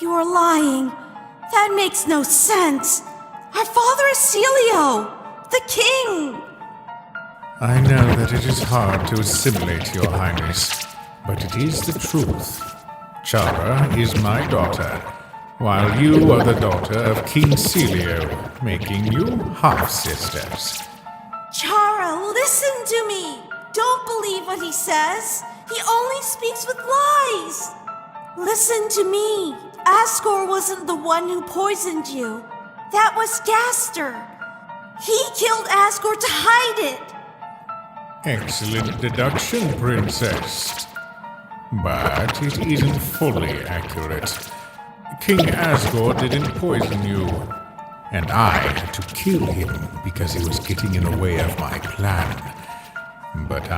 You are lying. That makes no sense. Our father is Celio, the king. I know that it is hard to assimilate, Your Highness, but it is the truth. Chara is my daughter, while you are the daughter of King Celio, making you half-sisters. Chara, listen to me. Don't believe what he says. He only speaks with lies. Listen to me. Asgore wasn't the one who poisoned you. That was Gaster. He killed Asgore to hide it. Excellent deduction, Princess. But it isn't fully accurate. King Asgore didn't poison you, and I had to kill him because he was getting in the way of my plan. But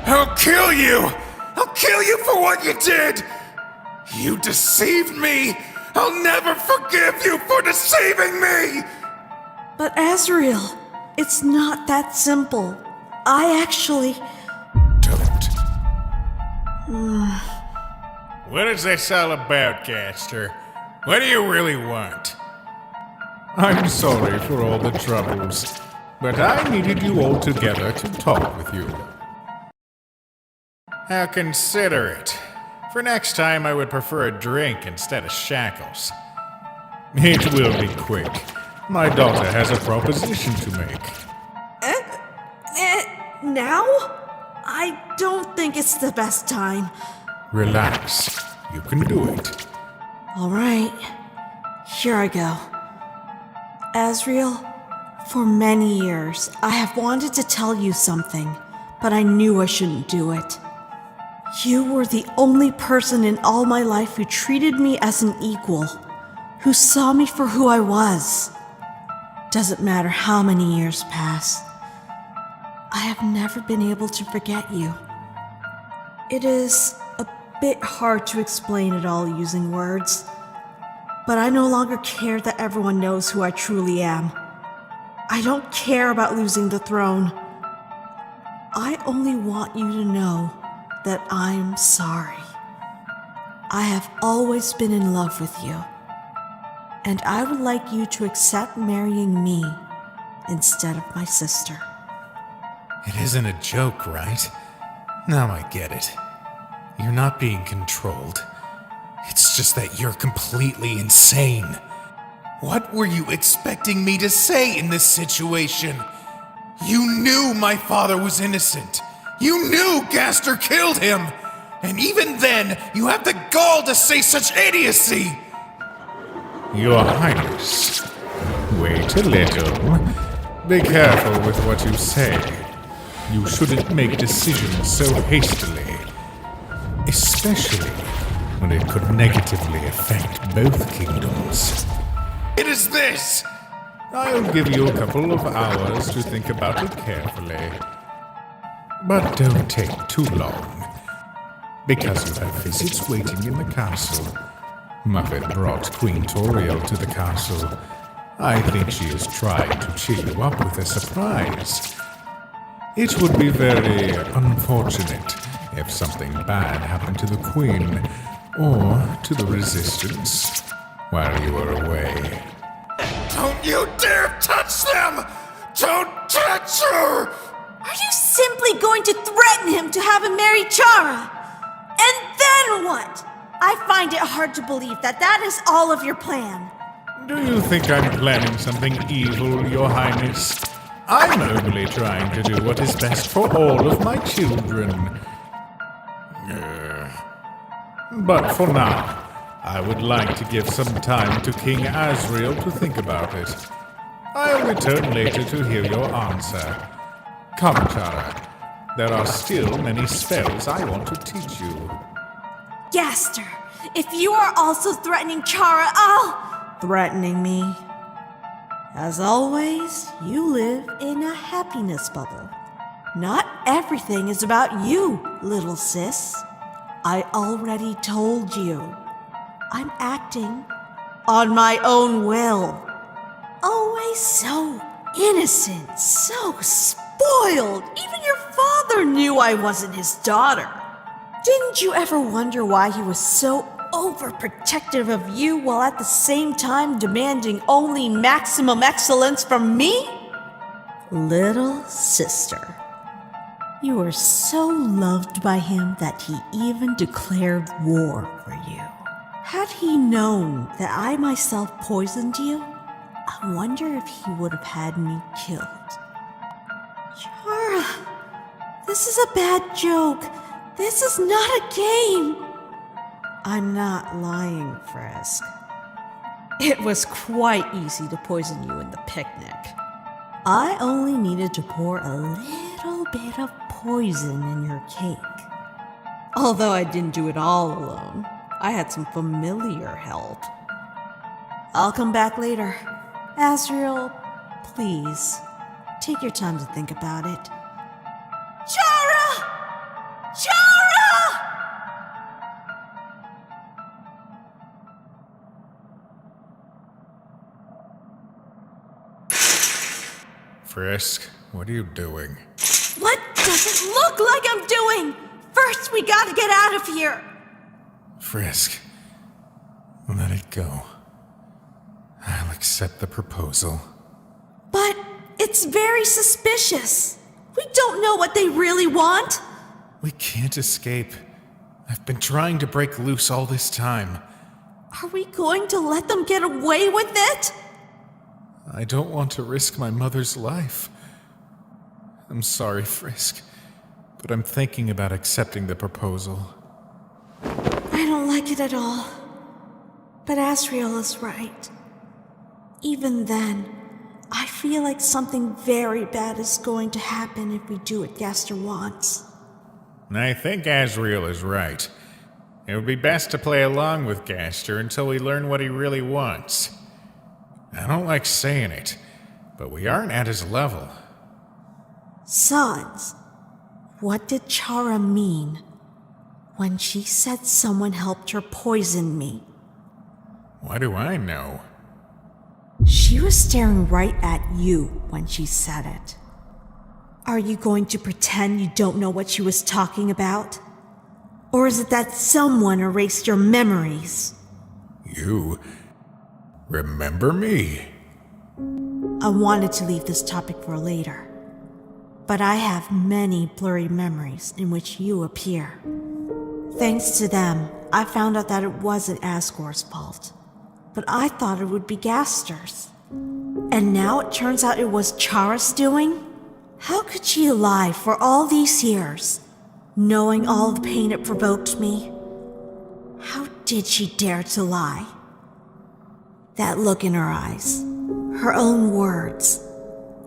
I'll kill you! I'll kill you for what you did! You deceived me! I'll never forgive you for deceiving me! But Azrael, it's not that simple. I actually... don't. What is this all about, Gaster? What do you really want? I'm sorry for all the troubles, but I needed you all together to talk with you. Now consider it. For next time, I would prefer a drink instead of shackles. It will be quick. My daughter has a proposition to make. Now? I don't think it's the best time. Relax. You can do it. All right. Here I go. Azrael, for many years, I have wanted to tell you something, but I knew I shouldn't do it. You were the only person in all my life who treated me as an equal, who saw me for who I was. Doesn't matter how many years pass. I have never been able to forget you. It is a bit hard to explain it all using words, but I no longer care that everyone knows who I truly am. I don't care about losing the throne. I only want you to know that I'm sorry. I have always been in love with you, and I would like you to accept marrying me instead of my sister. It isn't a joke, right? Now I get it. You're not being controlled. It's just that you're completely insane. What were you expecting me to say in this situation? You knew my father was innocent. You knew Gaster killed him. And even then, you have the gall to say such idiocy. Your Highness, wait a little. Be careful with what you say. You shouldn't make decisions so hastily, especially when it could negatively affect both kingdoms. It is this! I'll give you a couple of hours to think about it carefully. But don't take too long, because you have visits waiting in the castle. Muffet brought Queen Toriel to the castle. I think she is trying to cheer you up with a surprise. It would be very unfortunate if something bad happened to the Queen, or to the Resistance, while you are away. Don't you dare touch them! Don't touch her! Are you simply going to threaten him to have him marry Chara? And then what? I find it hard to believe that that is all of your plan. Do you think I'm planning something evil, Your Highness? I'm only trying to do what is best for all of my children. But for now, I would like to give some time to King Azrael to think about it. I'll return later to hear your answer. Come, Chara. There are still many spells I want to teach you. Gaster, if you are also threatening Chara, threatening me. As always, you live in a happiness bubble. Not everything is about you, little sis. I already told you. I'm acting on my own will. Always so innocent, so spoiled. Even your father knew I wasn't his daughter. Didn't you ever wonder why he was so overprotective of you while at the same time demanding only maximum excellence from me? Little sister, you were so loved by him that he even declared war for you. Had he known that I myself poisoned you, I wonder if he would have had me killed. Chara, this is a bad joke. This is not a game. I'm not lying, Frisk. It was quite easy to poison you in the picnic. I only needed to pour a little bit of poison in your cake. Although I didn't do it all alone. I had some familiar help. I'll come back later. Asriel, please, take your time to think about it. Chara! Chara! Frisk, what are you doing? What does it look like I'm doing? First, we gotta get out of here. Frisk, let it go. I'll accept the proposal. But it's very suspicious. We don't know what they really want. We can't escape. I've been trying to break loose all this time. Are we going to let them get away with it? I don't want to risk my mother's life. I'm sorry, Frisk, but I'm thinking about accepting the proposal. I don't like it at all. But Asriel is right. Even then, I feel like something very bad is going to happen if we do what Gaster wants. I think Asriel is right. It would be best to play along with Gaster until we learn what he really wants. I don't like saying it, but we aren't at his level. Sons, what did Chara mean when she said someone helped her poison me? What do I know? She was staring right at you when she said it. Are you going to pretend you don't know what she was talking about? Or is it that someone erased your memories? You remember me? I wanted to leave this topic for later, but I have many blurry memories in which you appear. Thanks to them, I found out that it wasn't Asgore's fault, but I thought it would be Gaster's. And now it turns out it was Chara's doing? How could she lie for all these years, knowing all the pain it provoked me? How did she dare to lie? That look in her eyes, her own words.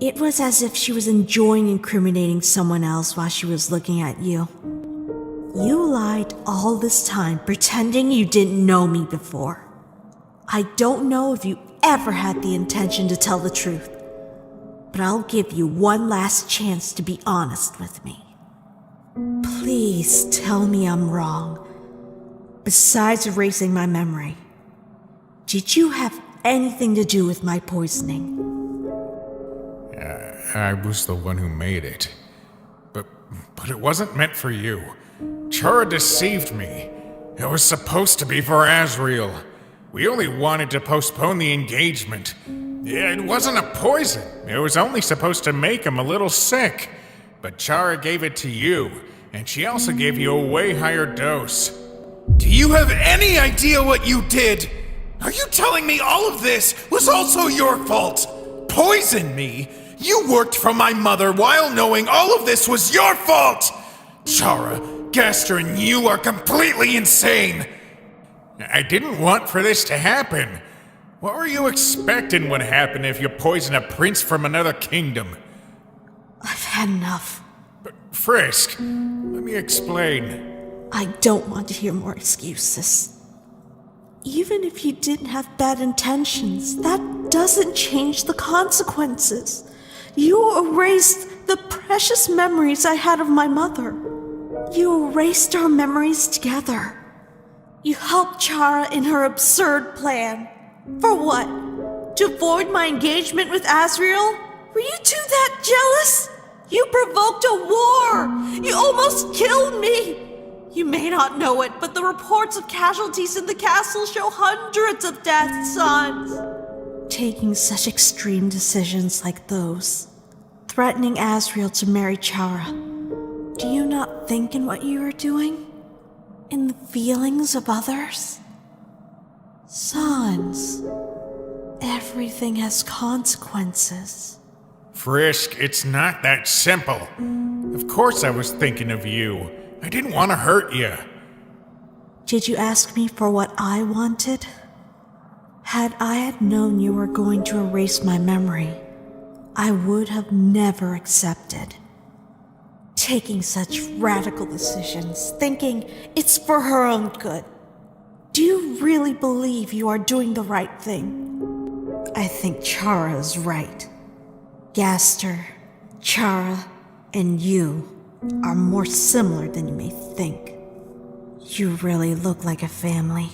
It was as if she was enjoying incriminating someone else while she was looking at you. You lied all this time, pretending you didn't know me before. I don't know if you ever had the intention to tell the truth, but I'll give you one last chance to be honest with me. Please tell me I'm wrong. Besides erasing my memory, did you have anything to do with my poisoning? I was the one who made it. But it wasn't meant for you. Chara deceived me. It was supposed to be for Asriel. We only wanted to postpone the engagement. It wasn't a poison. It was only supposed to make him a little sick. But Chara gave it to you, and she also gave you a way higher dose. Do you have any idea what you did? Are you telling me all of this was also your fault? Poison me? You worked for my mother while knowing all of this was your fault! Chara, Gaster, and you are completely insane! I didn't want for this to happen. What were you expecting would happen if you poisoned a prince from another kingdom? I've had enough. But Frisk, let me explain. I don't want to hear more excuses. Even if you didn't have bad intentions, that doesn't change the consequences. You erased the precious memories I had of my mother. You erased our memories together. You helped Chara in her absurd plan. For what? To avoid my engagement with Asriel? Were you two that jealous? You provoked a war! You almost killed me! You may not know it, but the reports of casualties in the castle show hundreds of deaths, Sans. Taking such extreme decisions like those, threatening Asriel to marry Chara, do you not think in what you are doing? In the feelings of others? Sans, everything has consequences. Frisk, it's not that simple. Of course I was thinking of you. I didn't want to hurt you. Did you ask me for what I wanted? Had I known you were going to erase my memory, I would have never accepted. Taking such radical decisions, thinking it's for her own good. Do you really believe you are doing the right thing? I think Chara is right. Gaster, Chara, and you are more similar than you may think. You really look like a family.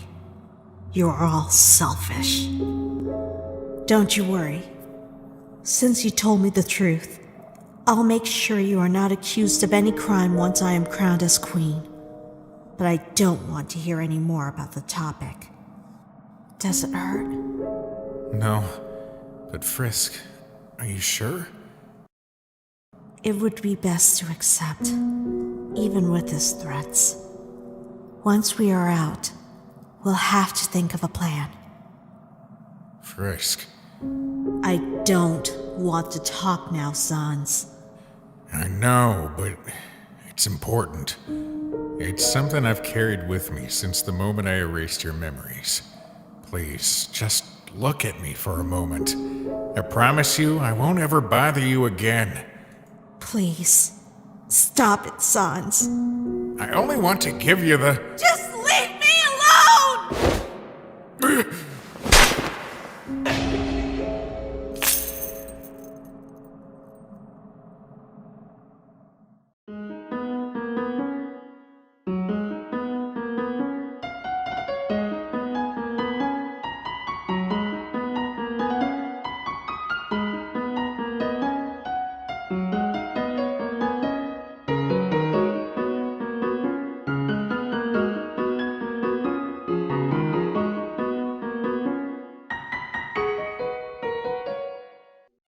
You are all selfish. Don't you worry. Since you told me the truth, I'll make sure you are not accused of any crime once I am crowned as queen. But I don't want to hear any more about the topic. Does it hurt? No, but Frisk, are you sure? It would be best to accept, even with his threats. Once we are out, we'll have to think of a plan. Frisk. I don't want to talk now, Sans. I know, but it's important. It's something I've carried with me since the moment I erased your memories. Please, just look at me for a moment. I promise you I won't ever bother you again. Please, stop it, Sans. I only want to give you the... Just